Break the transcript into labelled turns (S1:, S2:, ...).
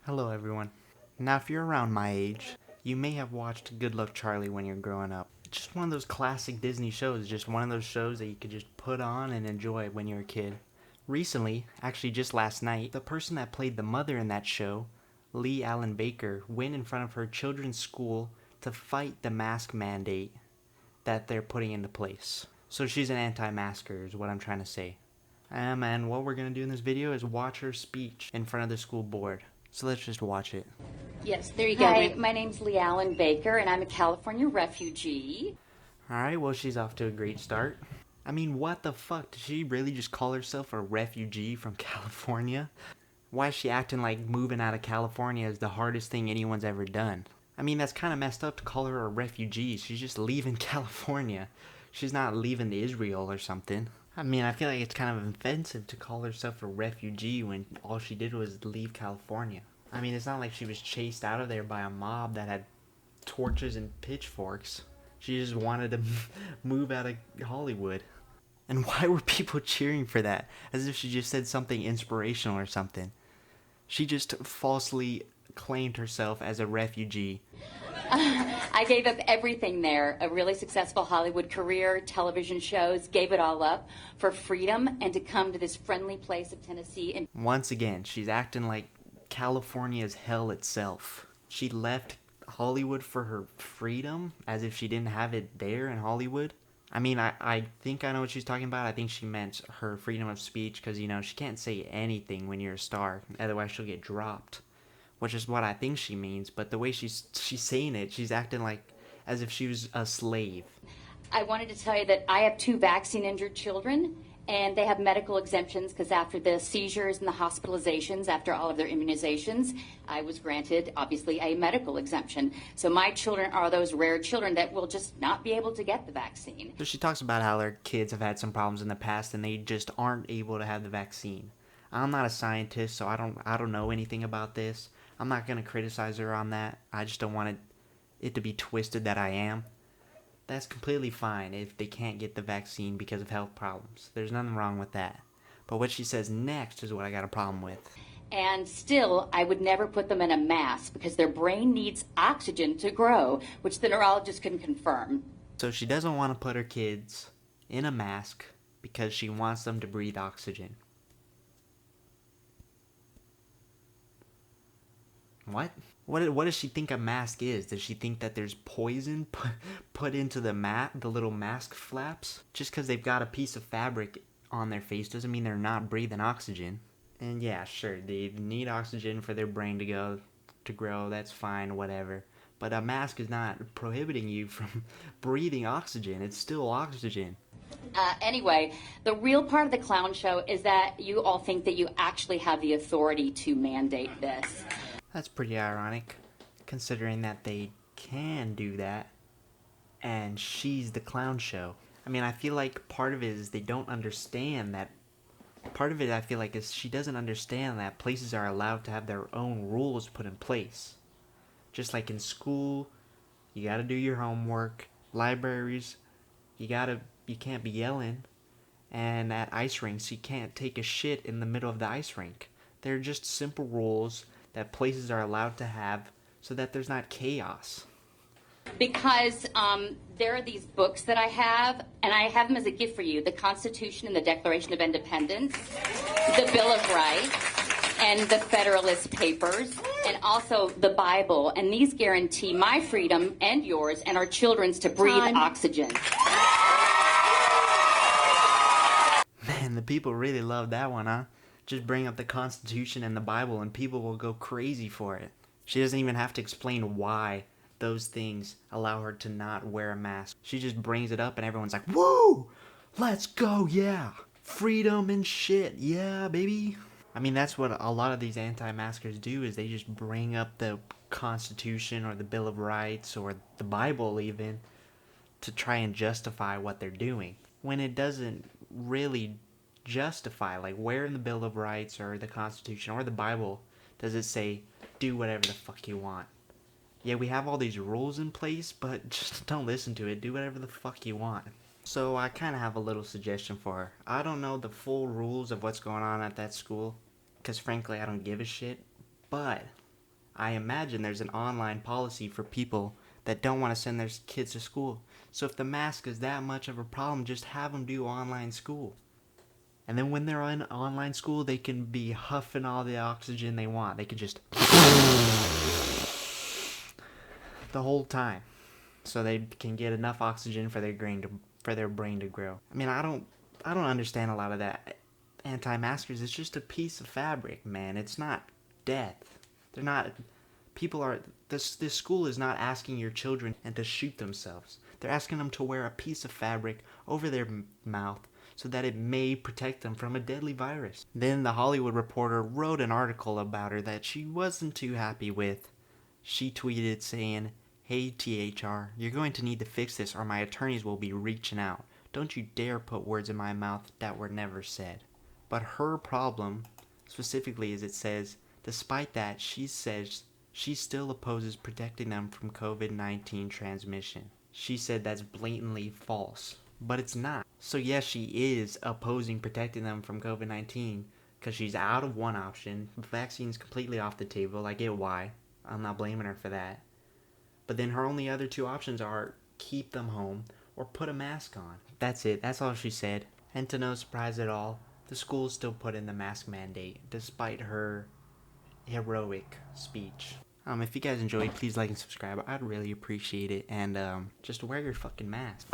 S1: Hello everyone. Now if you're around my age, you may have watched Good Luck Charlie when you're growing up. It's just one of those classic Disney shows, just one of those shows that you could just put on and enjoy when you're a kid. Recently, actually just last night, the person that played the mother in that show, Lee Allen Baker, went in front of her children's school to fight the mask mandate that they're putting into place. So she's an anti-masker is what I'm trying to say. And what we're going to do in this video is watch her speech in front of the school board. So let's just watch it.
S2: Yes, there you go.
S3: Hi, my name's Lee Allen Baker, and I'm a California refugee.
S1: Alright, well, she's off to a great start. I mean, what the fuck? Did she really just call herself a refugee from California? Why is she acting like moving out of California is the hardest thing anyone's ever done? I mean, that's kind of messed up to call her a refugee. She's just leaving California. She's not leaving Israel or something. I mean, I feel like it's kind of offensive to call herself a refugee when all she did was leave California. I mean, it's not like she was chased out of there by a mob that had torches and pitchforks. She just wanted to move out of Hollywood. And why were people cheering for that? As if she just said something inspirational or something. She just falsely claimed herself as a refugee.
S3: I gave up everything there, a really successful Hollywood career, television shows, gave it all up for freedom and to come to this friendly place of Tennessee. And
S1: once again, she's acting like California's hell itself. She left Hollywood for her freedom, as if she didn't have it there in Hollywood. I mean, I think I know what she's talking about. I think she meant her freedom of speech because, you know, she can't say anything when you're a star. Otherwise, she'll get dropped. Which is what I think she means, but the way she's saying it, she's acting like as if she was a slave.
S3: I wanted to tell you that I have 2 vaccine-injured children, and they have medical exemptions because after the seizures and the hospitalizations, after all of their immunizations, I was granted, obviously, a medical exemption. So my children are those rare children that will just not be able to get the vaccine.
S1: So she talks about how her kids have had some problems in the past and they just aren't able to have the vaccine. I'm not a scientist, so I don't know anything about this. I'm not going to criticize her on that. I just don't want it to be twisted that I am. That's completely fine if they can't get the vaccine because of health problems. There's nothing wrong with that. But what she says next is what I got a problem with.
S3: And still, I would never put them in a mask because their brain needs oxygen to grow, which the neurologist can confirm.
S1: So she doesn't want to put her kids in a mask because she wants them to breathe oxygen. What? What does she think a mask is? Does she think that there's poison put into the little mask flaps? Just because they've got a piece of fabric on their face doesn't mean they're not breathing oxygen. And yeah, sure, they need oxygen for their brain to grow. That's fine, whatever. But a mask is not prohibiting you from breathing oxygen. It's still oxygen.
S3: Anyway, the real part of the clown show is that you all think that you actually have the authority to mandate this.
S1: That's pretty ironic, considering that they can do that, and she's the clown show. I mean, I feel like part of it is they don't understand that. Part of it, I feel like, is she doesn't understand that places are allowed to have their own rules put in place. Just like in school, you gotta do your homework. Libraries, you can't be yelling. And at ice rinks, you can't take a shit in the middle of the ice rink. They're just simple rules that places are allowed to have so that there's not chaos.
S3: Because there are these books that I have, and I have them as a gift for you. The Constitution and the Declaration of Independence, the Bill of Rights, and the Federalist Papers, and also the Bible. And these guarantee my freedom and yours and our children's to breathe oxygen.
S1: Man, the people really love that one, huh? Just bring up the Constitution and the Bible and people will go crazy for it. She doesn't even have to explain why those things allow her to not wear a mask. She just brings it up and everyone's like, woo! Let's go, yeah! Freedom and shit, yeah, baby! I mean, that's what a lot of these anti-maskers do, is they just bring up the Constitution or the Bill of Rights or the Bible even to try and justify what they're doing. When it doesn't really justify, like where in the Bill of Rights or the Constitution or the Bible does it say do whatever the fuck you want? Yeah, we have all these rules in place, but just don't listen to it. Do whatever the fuck you want. So I kind of have a little suggestion for her. I don't know the full rules of what's going on at that school, because frankly I don't give a shit, but I imagine there's an online policy for people that don't want to send their kids to school. So if the mask is that much of a problem, just have them do online school. And then when they're in online school, they can be huffing all the oxygen they want. They can just the whole time, so they can get enough oxygen for their brain to grow. I mean, I don't understand a lot of that anti-maskers. It's just a piece of fabric, man. It's not death. They're not. People are. This school is not asking your children and to shoot themselves. They're asking them to wear a piece of fabric over their mouth so that it may protect them from a deadly virus. Then the Hollywood Reporter wrote an article about her that she wasn't too happy with. She tweeted saying, "Hey THR, you're going to need to fix this or my attorneys will be reaching out. Don't you dare put words in my mouth that were never said." But her problem, specifically, is it says, despite that, she says she still opposes protecting them from COVID-19 transmission. She said that's blatantly false, but it's not. So yes, she is opposing protecting them from COVID-19 because she's out of one option. The vaccine's completely off the table. I get why. I'm not blaming her for that. But then her only other two options are keep them home or put a mask on. That's it. That's all she said. And to no surprise at all, the school still put in the mask mandate despite her heroic speech. If you guys enjoyed, please like and subscribe. I'd really appreciate it. And just wear your fucking mask.